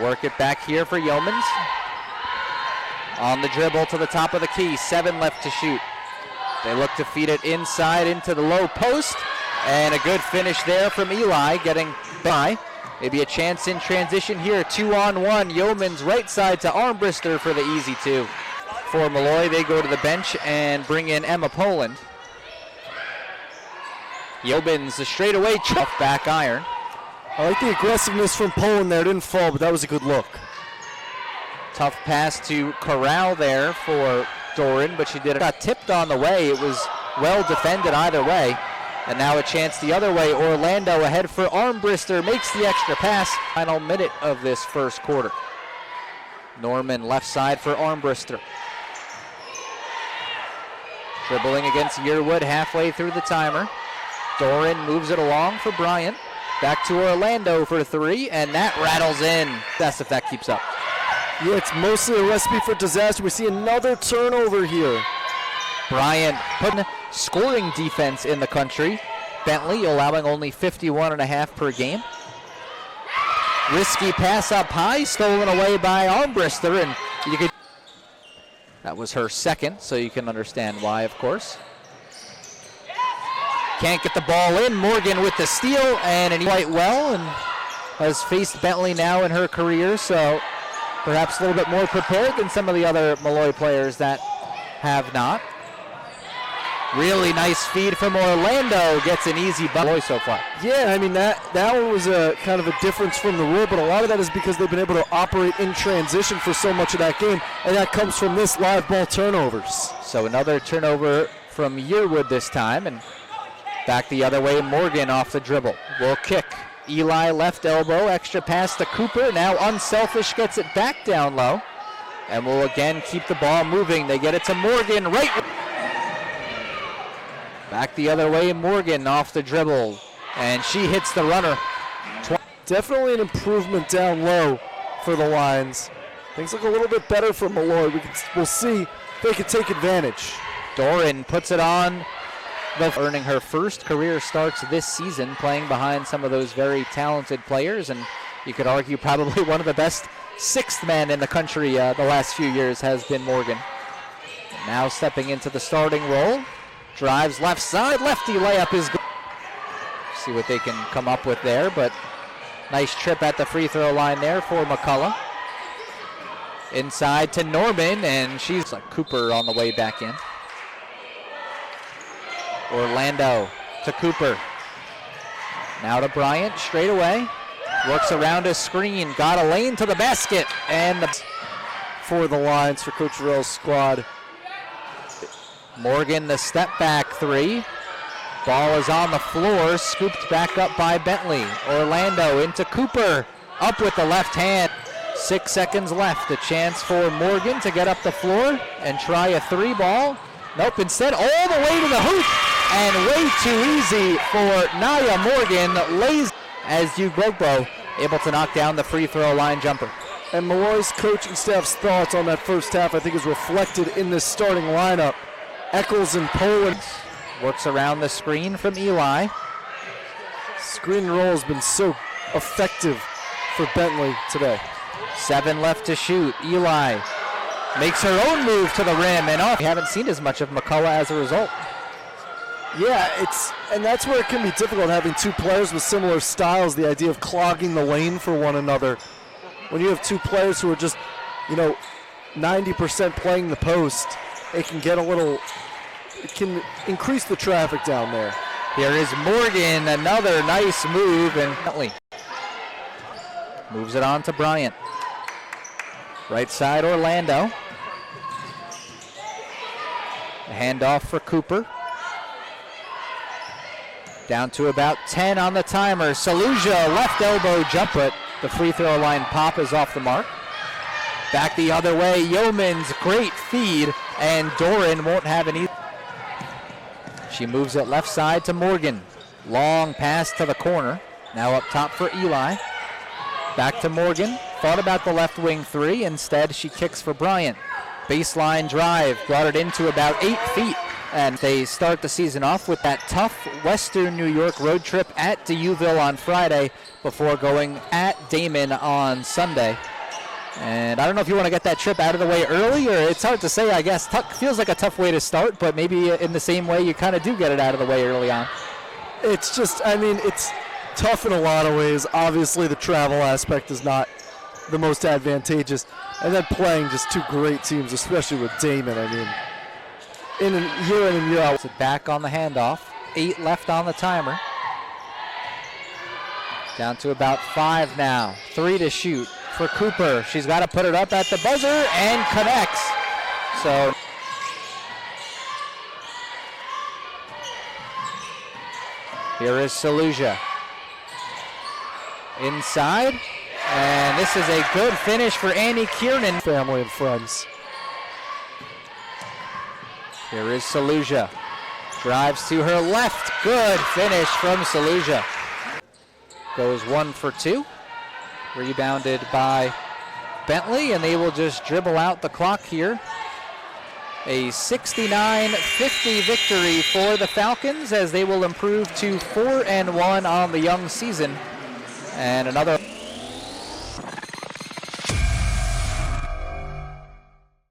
work it back here for Yeomans. On the dribble to the top of the key, 7 left to shoot. They look to feed it inside into the low post, and a good finish there from Eli, getting by. Maybe a chance in transition here, 2-on-1. Yeomans right side to Armbruster for the easy 2. For Molloy, they go to the bench and bring in Emma Poland. Yeomans a straightaway tough back iron. I like the aggressiveness from Poland there. Didn't fall, but that was a good look. Tough pass to Corral there for Doran, but she did it. Got tipped on the way. It was well defended either way. And now a chance the other way. Orlando ahead for Armbruster, makes the extra pass. Final minute of this first quarter. Norman left side for Armbruster. Dribbling against Yearwood halfway through the timer. Doran moves it along for Bryant. Back to Orlando for 3, and that rattles in. That's if that keeps up. Yeah, it's mostly a recipe for disaster. We see another turnover here. Bryant putting scoring defense in the country. Bentley allowing only 51.5 per game. Risky pass up high, stolen away by Armbruster, and you could. That was her second, so you can understand why, of course. Can't get the ball in. Morgan with the steal, and quite well, and has faced Bentley now in her career, so perhaps a little bit more prepared than some of the other Molloy players that have not. Really nice feed from Orlando. Gets an easy Molloy so far. Yeah, I mean, that one was a kind of a difference from the rule, but a lot of that is because they've been able to operate in transition for so much of that game, and that comes from this live ball turnovers. So another turnover from Yearwood this time, and back the other way, Morgan off the dribble. Will kick. Eli left elbow, extra pass to Cooper. Now Unselfish gets it back down low, and will again keep the ball moving. They get it to Morgan right. Back the other way, Morgan off the dribble, and she hits the runner. Definitely an improvement down low for the Lions. Things look a little bit better for Molloy. We'll see if they can take advantage. Doran puts it on, earning her first career starts this season, playing behind some of those very talented players, and you could argue probably one of the best sixth men in the country the last few years has been Morgan. Now stepping into the starting role. Drives left side, lefty layup is good. See what they can come up with there, but nice trip at the free throw line there for McCullough. Inside to Norman, and she's like Cooper on the way back in. Orlando to Cooper. Now to Bryant, straight away. Works around a screen, got a lane to the basket, and for the Lions, for Coach Rell's squad. Morgan, the step back 3. Ball is on the floor, scooped back up by Bentley. Orlando into Cooper, up with the left hand. 6 seconds left, a chance for Morgan to get up the floor and try a 3 ball. Nope, instead all the way to the hoop, and way too easy for Niya Morgan. Lays as Ugbogbo able to knock down the free throw line jumper. And Molloy's coaching staff's thoughts on that first half, I think, is reflected in this starting lineup. Eccles and Poland. Works around the screen from Eli. Screen roll has been so effective for Bentley today. 7 left to shoot. Eli makes her own move to the rim and off. We haven't seen as much of McCullough as a result. Yeah, and that's where it can be difficult having 2 players with similar styles, the idea of clogging the lane for one another. When you have 2 players who are just, 90% playing the post, it can increase the traffic down there. Here is Morgan, another nice move, and Bentley moves it on to Bryant. Right side, Orlando. A handoff for Cooper. Down to about 10 on the timer. Saluja, left elbow jump, but the free throw line pop is off the mark. Back the other way, Yeomans, great feed, and Doran won't have any. She moves it left side to Morgan. Long pass to the corner. Now up top for Eli. Back to Morgan. Thought about the left wing 3. Instead, she kicks for Bryant. Baseline drive. Brought it into about 8 feet. And they start the season off with that tough Western New York road trip at Deauville on Friday before going at Damon on Sunday. And I don't know if you want to get that trip out of the way early, or it's hard to say, I guess. Feels like a tough way to start, but maybe in the same way you kind of do get it out of the way early on. It's just, I mean, it's tough in a lot of ways. Obviously, the travel aspect is not the most advantageous. And then playing just two great teams, especially with Damon. I mean, in and year out. So back on the handoff. 8 left on the timer. Down to about 5 now. 3 to shoot for Cooper. She's got to put it up at the buzzer and connects. So here is Saluja. Inside. And this is a good finish for Annie Kiernan. Family and friends. Here is Saluja. Drives to her left. Good finish from Saluja. Goes 1 for 2. Rebounded by Bentley, and they will just dribble out the clock here. A 69-50 victory for the Falcons as they will improve to 4-1 on the young season. And another